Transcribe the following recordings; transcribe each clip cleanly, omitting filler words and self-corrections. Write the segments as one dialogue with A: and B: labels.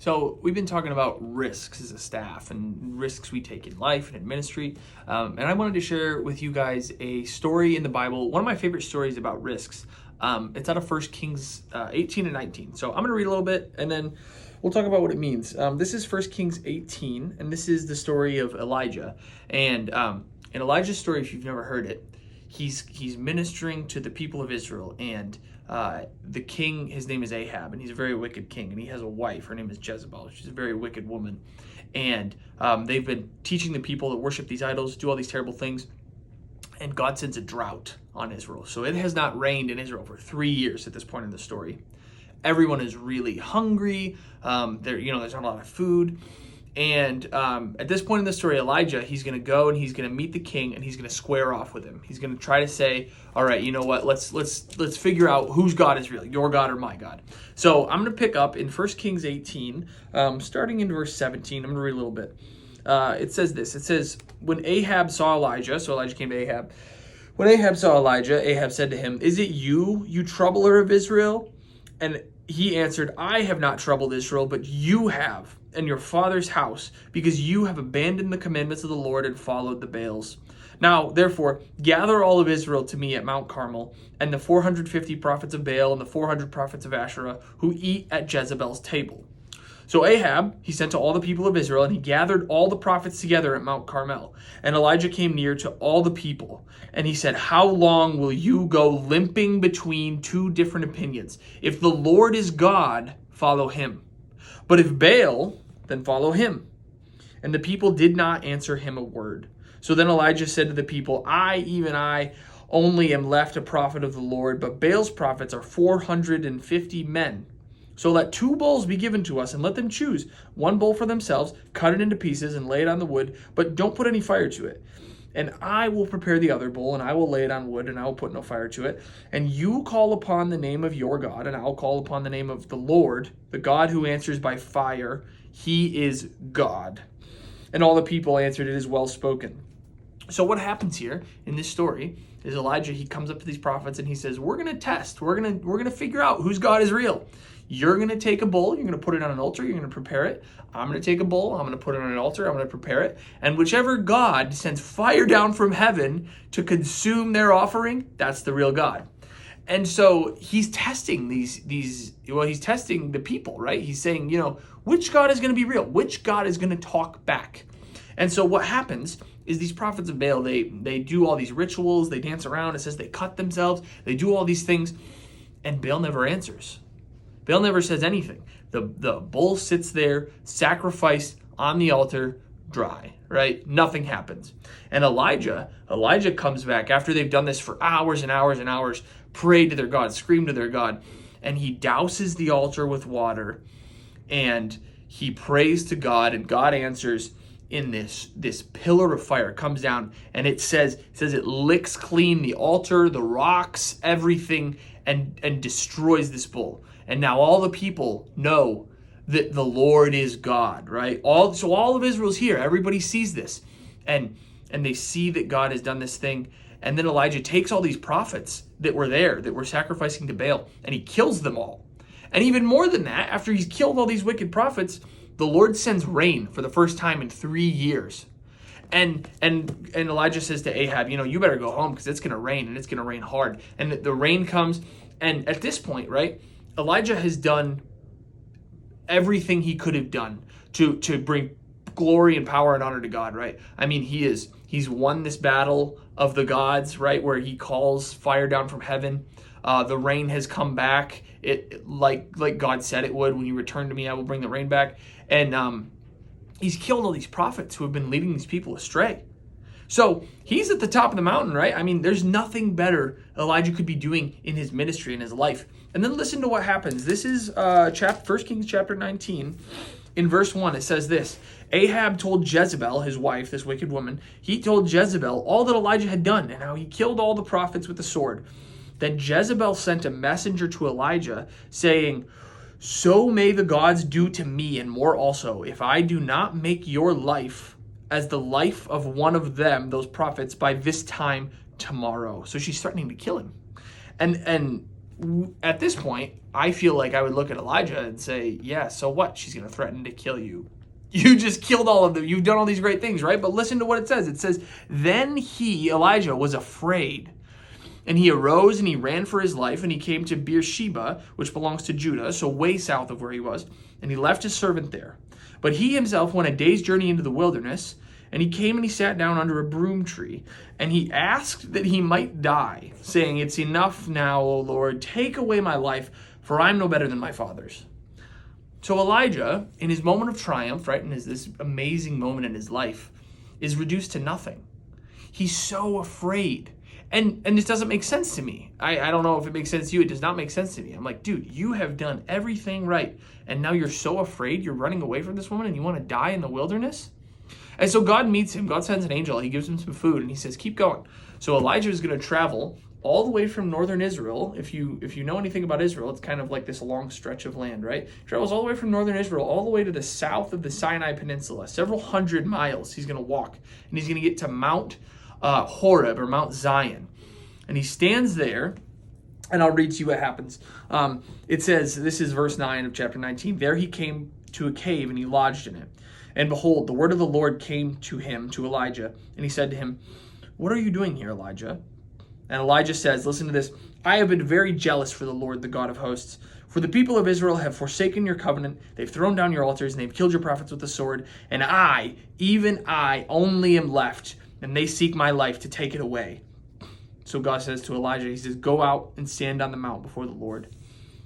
A: So we've been talking about risks as a staff and risks we take in life and in ministry. And I wanted to share with you guys a story in the Bible, one of my favorite stories about risks. It's out of 1 Kings 18 and 19. So I'm going to read a little bit and then we'll talk about what it means. This is 1 Kings 18, and this is the story of Elijah. And in Elijah's story, if you've never heard it, he's ministering to the people of Israel, and the king, his name is Ahab, and he's a very wicked king, and he has a wife. Her name is Jezebel. She's a very wicked woman, and they've been teaching the people that worship these idols, do all these terrible things, and God sends a drought on Israel. So it has not rained in Israel for 3 years at this point in the story. Everyone is really hungry. There's not a lot of food. And at this point in the story, Elijah, he's going to go and he's going to meet the king and he's going to square off with him. He's going to try to say, all right, you know what? Let's figure out whose God is real, your God or my God. So I'm going to pick up in 1 Kings 18, starting in verse 17. I'm going to read a little bit. It says this. It says, when Ahab saw Elijah, so Elijah came to Ahab. When Ahab saw Elijah, Ahab said to him, "Is it you, you troubler of Israel?" And he answered, "I have not troubled Israel, but you have, and your father's house, because you have abandoned the commandments of the Lord and followed the Baals. Now, therefore, gather all of Israel to me at Mount Carmel, and the 450 prophets of Baal and the 400 prophets of Asherah who eat at Jezebel's table." So Ahab, he sent to all the people of Israel, and he gathered all the prophets together at Mount Carmel. And Elijah came near to all the people, and he said, "How long will you go limping between two different opinions? If the Lord is God, follow him. But if Baal, then follow him." And the people did not answer him a word. So then Elijah said to the people, even I, only am left a prophet of the Lord, but Baal's prophets are 450 men. So let 2 bulls be given to us, and let them choose 1 bull for themselves, cut it into pieces, and lay it on the wood, but don't put any fire to it. And I will prepare the other bull, and I will lay it on wood, and I will put no fire to it. And you call upon the name of your God, and I will call upon the name of the Lord, the God who answers by fire. He is God. And all the people answered, "It is well spoken." So what happens here in this story is Elijah, he comes up to these prophets and he says, we're going to test. We're going to figure out whose God is real. You're going to take a bull. You're going to put it on an altar. You're going to prepare it. I'm going to take a bull. I'm going to put it on an altar. I'm going to prepare it. And whichever God sends fire down from heaven to consume their offering, that's the real God. And so he's testing he's testing the people, right? He's saying, which God is going to be real? Which God is going to talk back? And so what happens is these prophets of Baal, they do all these rituals, they dance around, it says they cut themselves, they do all these things, and Baal never answers. Baal never says anything. The bull sits there, sacrificed on the altar, dry, right? Nothing happens. And Elijah comes back after they've done this for hours and hours and hours, prayed to their God, screamed to their God, and he douses the altar with water, and he prays to God, and God answers in this pillar of fire. Comes down, and it says it licks clean the altar, the rocks, everything, and destroys this bull. And now all the people know that the Lord is God, right? So all of Israel's here. Everybody sees this, and they see that God has done this thing. And then Elijah takes all these prophets that were there, that were sacrificing to Baal, and he kills them all. And even more than that, after he's killed all these wicked prophets, the Lord sends rain for the first time in 3 years. And Elijah says to Ahab, you better go home because it's going to rain, and it's going to rain hard. And the rain comes, and at this point, right, Elijah has done everything he could have done to bring glory and power and honor to God, right? I mean, he's won this battle of the gods, right, where he calls fire down from heaven. The rain has come back. It like God said it would. When you return to me, I will bring the rain back. And he's killed all these prophets who have been leading these people astray. So he's at the top of the mountain, right? I mean, there's nothing better Elijah could be doing in his ministry, in his life. And then listen to what happens. This is 1 Kings chapter 19. In verse 1, it says this: Ahab told Jezebel, his wife, this wicked woman, he told Jezebel all that Elijah had done and how he killed all the prophets with the sword. Then Jezebel sent a messenger to Elijah, saying, "So may the gods do to me and more also, if I do not make your life as the life of one of them, those prophets, by this time tomorrow." So she's threatening to kill him. And at this point, I feel like I would look at Elijah and say, yeah, so what? She's going to threaten to kill you. You just killed all of them. You've done all these great things, right? But listen to what it says. It says, then he, Elijah, was afraid. And he arose and he ran for his life, and he came to Beersheba, which belongs to Judah, so way south of where he was. And he left his servant there. But he himself went a day's journey into the wilderness, and he came and he sat down under a broom tree. And he asked that he might die, saying, it's enough now, O Lord, take away my life, for I'm no better than my fathers. So Elijah, in his moment of triumph, right, in this amazing moment in his life, is reduced to nothing. He's so afraid. And this doesn't make sense to me. I don't know if it makes sense to you. It does not make sense to me. I'm like, dude, you have done everything right. And now you're so afraid you're running away from this woman and you want to die in the wilderness? And so God meets him. God sends an angel. He gives him some food and he says, keep going. So Elijah is going to travel all the way from northern Israel. If you know anything about Israel, it's kind of like this long stretch of land, right? Travels all the way from northern Israel all the way to the south of the Sinai Peninsula. Several hundred miles he's going to walk. And he's going to get to Mount Horeb or Mount Zion. And he stands there, and I'll read to you what happens. It says, this is verse 9 of chapter 19. There he came to a cave, and he lodged in it. And behold, the word of the Lord came to him, to Elijah. And he said to him, what are you doing here, Elijah? And Elijah says, listen to this, I have been very jealous for the Lord, the God of hosts. For the people of Israel have forsaken your covenant. They've thrown down your altars, and they've killed your prophets with the sword. And I, even I, only am left, and they seek my life to take it away. So God says to Elijah, he says, go out and stand on the mount before the Lord.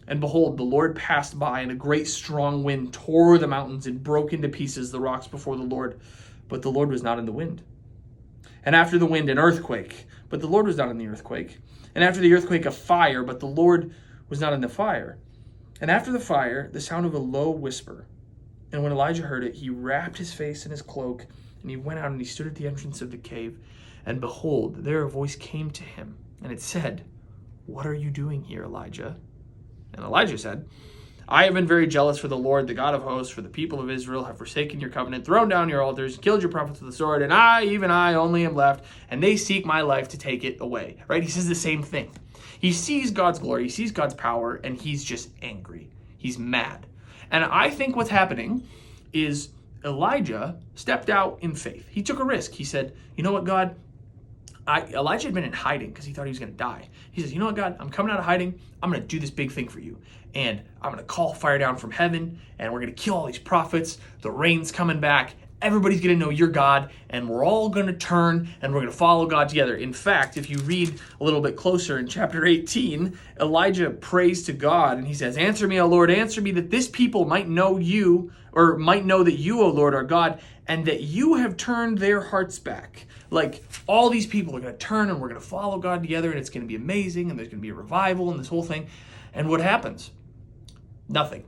A: And behold, the Lord passed by, and a great strong wind tore the mountains and broke into pieces the rocks before the Lord. But the Lord was not in the wind. And after the wind, an earthquake. But the Lord was not in the earthquake. And after the earthquake, a fire. But the Lord was not in the fire. And after the fire, the sound of a low whisper. And when Elijah heard it, he wrapped his face in his cloak, and he went out and he stood at the entrance of the cave. And behold, there a voice came to him, and it said, what are you doing here, Elijah? And Elijah said, I have been very jealous for the Lord, the God of hosts, for the people of Israel have forsaken your covenant, thrown down your altars, killed your prophets with the sword, and I, even I, only am left, and they seek my life to take it away. Right? He says the same thing. He sees God's glory, he sees God's power, and he's just angry. He's mad. And I think what's happening is Elijah stepped out in faith. He took a risk. He said, you know what, God? Elijah had been in hiding because he thought he was going to die. He says, you know what, God? I'm coming out of hiding. I'm going to do this big thing for you. And I'm going to call fire down from heaven, and we're going to kill all these prophets. The rain's coming back. Everybody's going to know you're God, and we're all going to turn, and we're going to follow God together. In fact, if you read a little bit closer in chapter 18, Elijah prays to God, and he says, answer me, O Lord, answer me, that this people might know you, or might know that you, O Lord, are God, and that you have turned their hearts back. Like, all these people are going to turn, and we're going to follow God together, and it's going to be amazing, and there's going to be a revival, and this whole thing. And what happens? Nothing.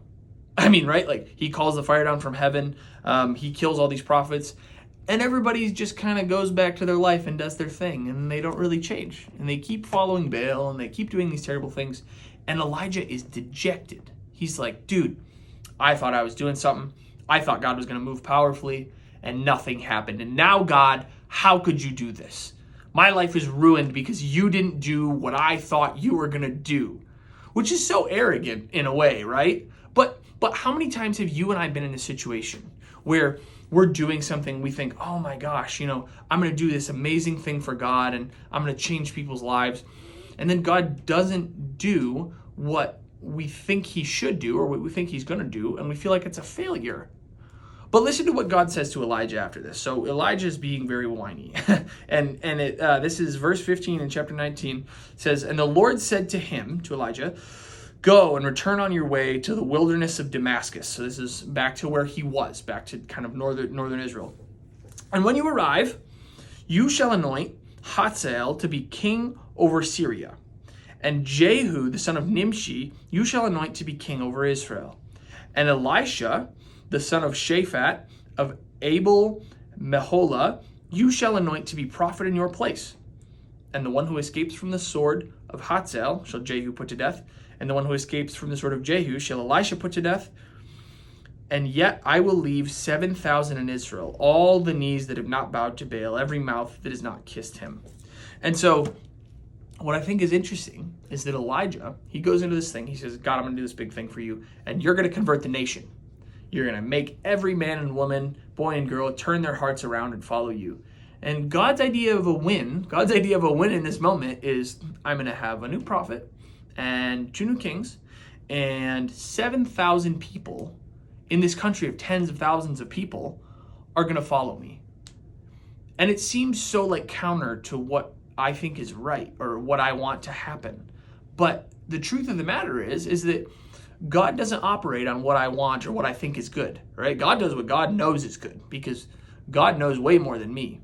A: I mean, right? Like, he calls the fire down from heaven. He kills all these prophets. And everybody just kind of goes back to their life and does their thing. And they don't really change. And they keep following Baal. And they keep doing these terrible things. And Elijah is dejected. He's like, dude, I thought I was doing something. I thought God was going to move powerfully. And nothing happened. And now, God, how could you do this? My life is ruined because you didn't do what I thought you were going to do. Which is so arrogant in a way, right? But how many times have you and I been in a situation where we're doing something, we think, oh my gosh, I'm going to do this amazing thing for God and I'm going to change people's lives. And then God doesn't do what we think he should do or what we think he's going to do, and we feel like it's a failure. But listen to what God says to Elijah after this. So Elijah is being very whiny. This is verse 15 in chapter 19. It says, and the Lord said to him, to Elijah, go and return on your way to the wilderness of Damascus. So this is back to where he was, back to kind of northern Israel. And when you arrive, you shall anoint Hazael to be king over Syria. And Jehu, the son of Nimshi, you shall anoint to be king over Israel. And Elisha, the son of Shaphat, of Abel Meholah, you shall anoint to be prophet in your place. And the one who escapes from the sword of Hazael shall Jehu put to death, and the one who escapes from the sword of Jehu shall Elisha put to death. And yet I will leave 7,000 in Israel, all the knees that have not bowed to Baal, every mouth that has not kissed him. And so what I think is interesting is that Elijah, he goes into this thing. He says, God, I'm going to do this big thing for you, and you're going to convert the nation. You're going to make every man and woman, boy and girl, turn their hearts around and follow you. And God's idea of a win in this moment is, I'm going to have a new prophet and 2 new kings and 7,000 people in this country of tens of thousands of people are going to follow me. And it seems so like counter to what I think is right or what I want to happen. But the truth of the matter is that God doesn't operate on what I want or what I think is good, right? God does what God knows is good because God knows way more than me.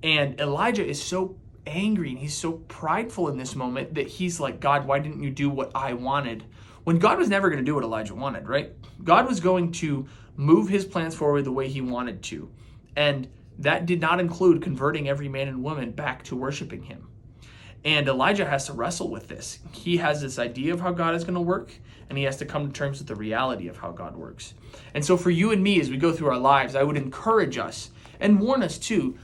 A: And Elijah is so angry and he's so prideful in this moment that he's like, God, why didn't you do what I wanted? When God was never going to do what Elijah wanted, right? God was going to move his plans forward the way he wanted to. And that did not include converting every man and woman back to worshiping him. And Elijah has to wrestle with this. He has this idea of how God is going to work, and he has to come to terms with the reality of how God works. And so for you and me, as we go through our lives, I would encourage us and warn us too,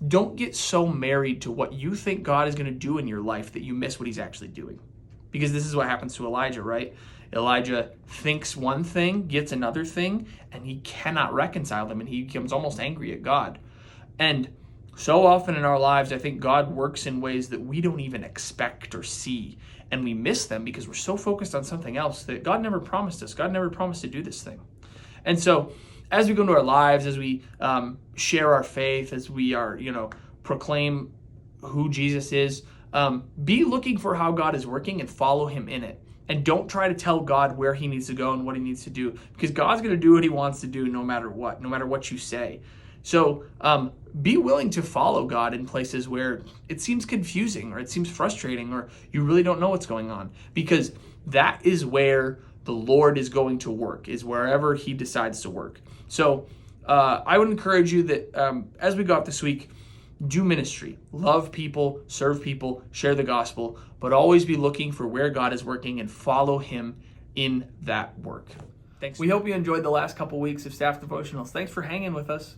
A: don't get so married to what you think God is going to do in your life that you miss what he's actually doing. Because this is what happens to Elijah, right? Elijah thinks one thing, gets another thing, and he cannot reconcile them, and he becomes almost angry at God. And so often in our lives, I think God works in ways that we don't even expect or see, and we miss them because we're so focused on something else that God never promised us. God never promised to do this thing. And so as we go into our lives, as we share our faith, as we are, proclaim who Jesus is, be looking for how God is working and follow him in it. And don't try to tell God where he needs to go and what he needs to do, because God's going to do what he wants to do no matter what you say. So be willing to follow God in places where it seems confusing or it seems frustrating or you really don't know what's going on, because that is where the Lord is going to work, is wherever he decides to work. So I would encourage you that as we go out this week, do ministry, love people, serve people, share the gospel, but always be looking for where God is working and follow him in that work. Thanks. We hope you enjoyed the last couple weeks of Staff Devotionals. Thanks for hanging with us.